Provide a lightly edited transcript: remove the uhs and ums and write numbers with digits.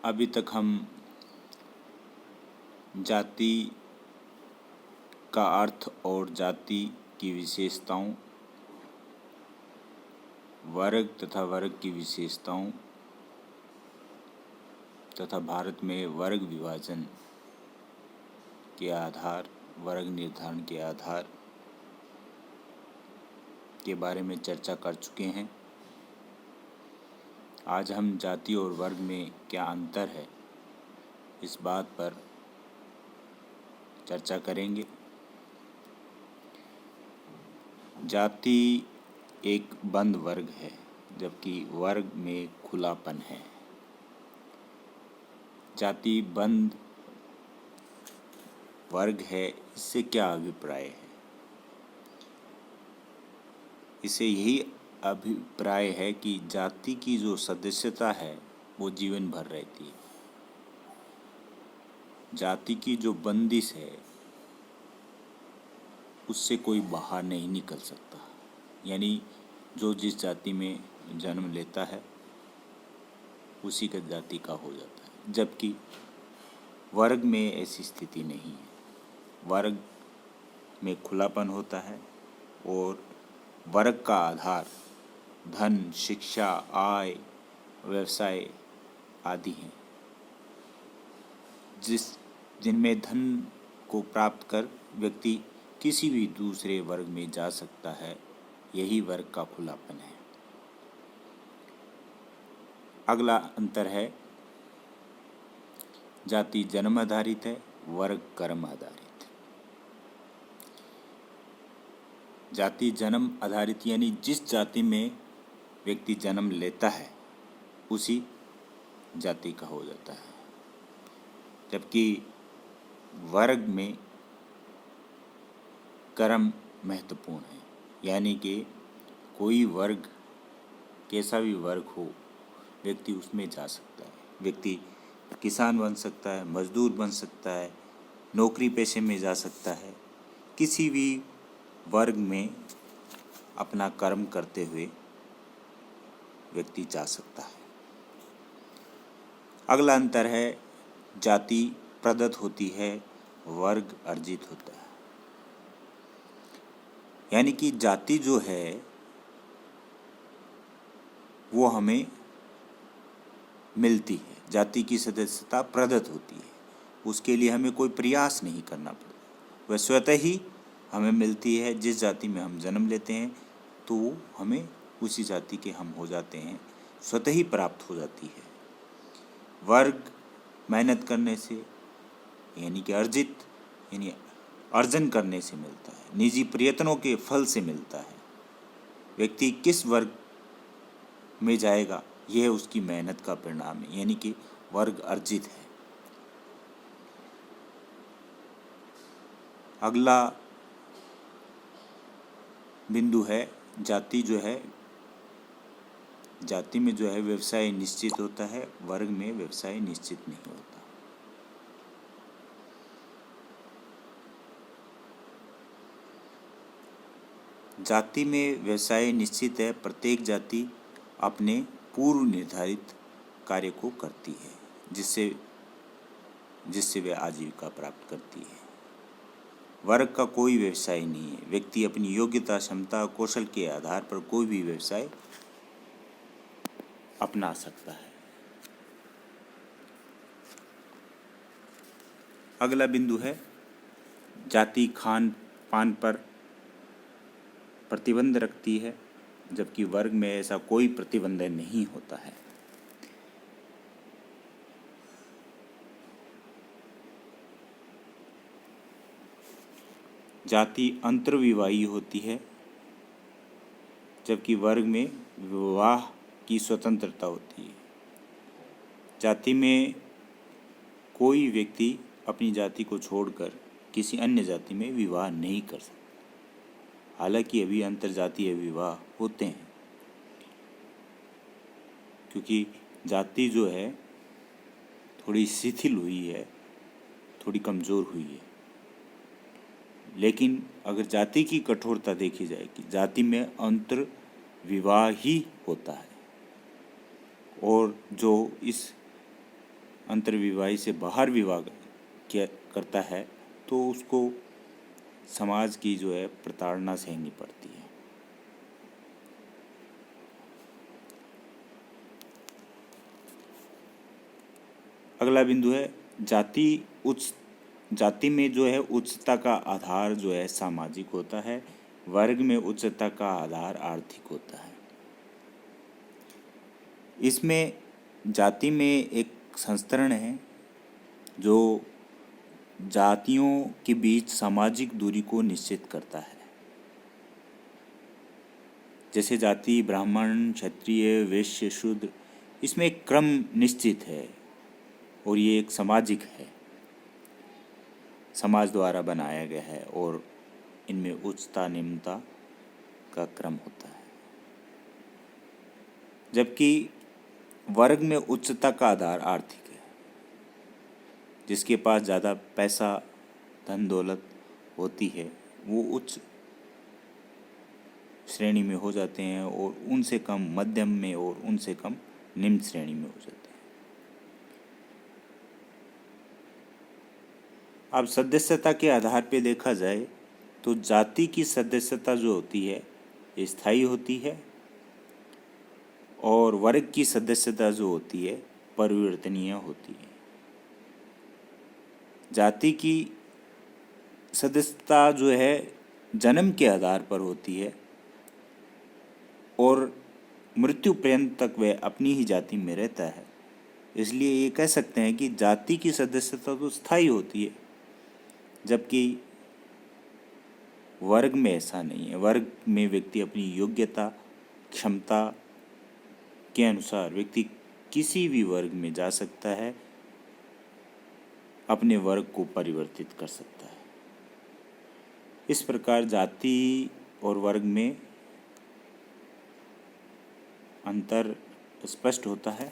अभी तक हम जाति का अर्थ और जाति की विशेषताओं, वर्ग तथा वर्ग की विशेषताओं तथा भारत में वर्ग विभाजन के आधार, वर्ग निर्धारण के आधार के बारे में चर्चा कर चुके हैं। आज हम जाति और वर्ग में क्या अंतर है, इस बात पर चर्चा करेंगे। जाति एक बंद वर्ग है, जबकि वर्ग में खुलापन है। जाति बंद वर्ग है, इससे क्या अभिप्राय है? इसे यही अभिप्राय है कि जाति की जो सदस्यता है वो जीवन भर रहती है। जाति की जो बंदिश है उससे कोई बाहर नहीं निकल सकता, यानी जो जिस जाति में जन्म लेता है उसी का जाति का हो जाता है, जबकि वर्ग में ऐसी स्थिति नहीं है। वर्ग में खुलापन होता है और वर्ग का आधार धन, शिक्षा, आय, व्यवसाय आदि हैं, जिनमें धन को प्राप्त कर व्यक्ति किसी भी दूसरे वर्ग में जा सकता है। यही वर्ग का खुलापन है। अगला अंतर है, जाति जन्म आधारित है, वर्ग कर्म आधारित। जाति जन्म आधारित यानी जिस जाति में व्यक्ति जन्म लेता है उसी जाति का हो जाता है, जबकि वर्ग में कर्म महत्वपूर्ण है, यानी कि कोई वर्ग, कैसा भी वर्ग हो, व्यक्ति उसमें जा सकता है। व्यक्ति किसान बन सकता है, मजदूर बन सकता है, नौकरी पेशे में जा सकता है, किसी भी वर्ग में अपना कर्म करते हुए व्यक्ति जा सकता है। अगला अंतर है, जाति प्रदत्त होती है, वर्ग अर्जित होता है। यानी कि जाति जो है वो हमें मिलती है, जाति की सदस्यता प्रदत्त होती है, उसके लिए हमें कोई प्रयास नहीं करना पड़ता, वह स्वतः ही हमें मिलती है। जिस जाति में हम जन्म लेते हैं तो हमें उसी जाति के हम हो जाते हैं, स्वतः ही प्राप्त हो जाती है। वर्ग मेहनत करने से यानी कि अर्जन करने से मिलता है, निजी प्रयत्नों के फल से मिलता है। व्यक्ति किस वर्ग में जाएगा यह उसकी मेहनत का परिणाम है, यानी कि वर्ग अर्जित है। अगला बिंदु है, जाति जो है, जाति में जो है व्यवसाय निश्चित होता है, वर्ग में व्यवसाय निश्चित नहीं होता। जाति में व्यवसाय निश्चित है, प्रत्येक जाति अपने पूर्व निर्धारित कार्य को करती है, जिससे वे आजीविका प्राप्त करती है। वर्ग का कोई व्यवसाय नहीं है, व्यक्ति अपनी योग्यता, क्षमता, कौशल के आधार पर कोई भी व्यवसाय अपना सकता है। अगला बिंदु है, जाति खान पान पर प्रतिबंध रखती है, जबकि वर्ग में ऐसा कोई प्रतिबंध नहीं होता है। जाति अंतर्विवाही होती है, जबकि वर्ग में विवाह की स्वतंत्रता होती है। जाति में कोई व्यक्ति अपनी जाति को छोड़कर किसी अन्य जाति में विवाह नहीं कर सकता। हालांकि अभी अंतरजातीय विवाह होते हैं, क्योंकि जाति जो है थोड़ी शिथिल हुई है, थोड़ी कमज़ोर हुई है। लेकिन अगर जाति की कठोरता देखी जाए कि जाति में अंतर विवाह ही होता है, और जो इस अंतर्विवाही से बाहर विवाह किया करता है तो उसको समाज की जो है प्रताड़ना सहनी पड़ती है। अगला बिंदु है जाति में जो है उच्चता का आधार जो है सामाजिक होता है, वर्ग में उच्चता का आधार आर्थिक होता है। इसमें जाति में एक संस्करण है जो जातियों के बीच सामाजिक दूरी को निश्चित करता है। जैसे जाति ब्राह्मण, क्षत्रिय, वैश्य, शूद्र, इसमें एक क्रम निश्चित है और ये एक सामाजिक है, समाज द्वारा बनाया गया है और इनमें उच्चता निम्नता का क्रम होता है। जबकि वर्ग में उच्चता का आधार आर्थिक है। जिसके पास ज़्यादा पैसा, धन दौलत होती है वो उच्च श्रेणी में हो जाते हैं और उनसे कम मध्यम में और उनसे कम निम्न श्रेणी में हो जाते हैं। अब सदस्यता के आधार पर देखा जाए तो जाति की सदस्यता जो होती है स्थायी होती है और वर्ग की सदस्यता जो होती है परिवर्तनीय होती है। जाति की सदस्यता जो है जन्म के आधार पर होती है और मृत्यु पर्यंत तक वह अपनी ही जाति में रहता है। इसलिए ये कह सकते हैं कि जाति की सदस्यता तो स्थायी होती है, जबकि वर्ग में ऐसा नहीं है। वर्ग में व्यक्ति अपनी योग्यता, क्षमता के अनुसार व्यक्ति किसी भी वर्ग में जा सकता है, अपने वर्ग को परिवर्तित कर सकता है। इस प्रकार जाति और वर्ग में अंतर स्पष्ट होता है।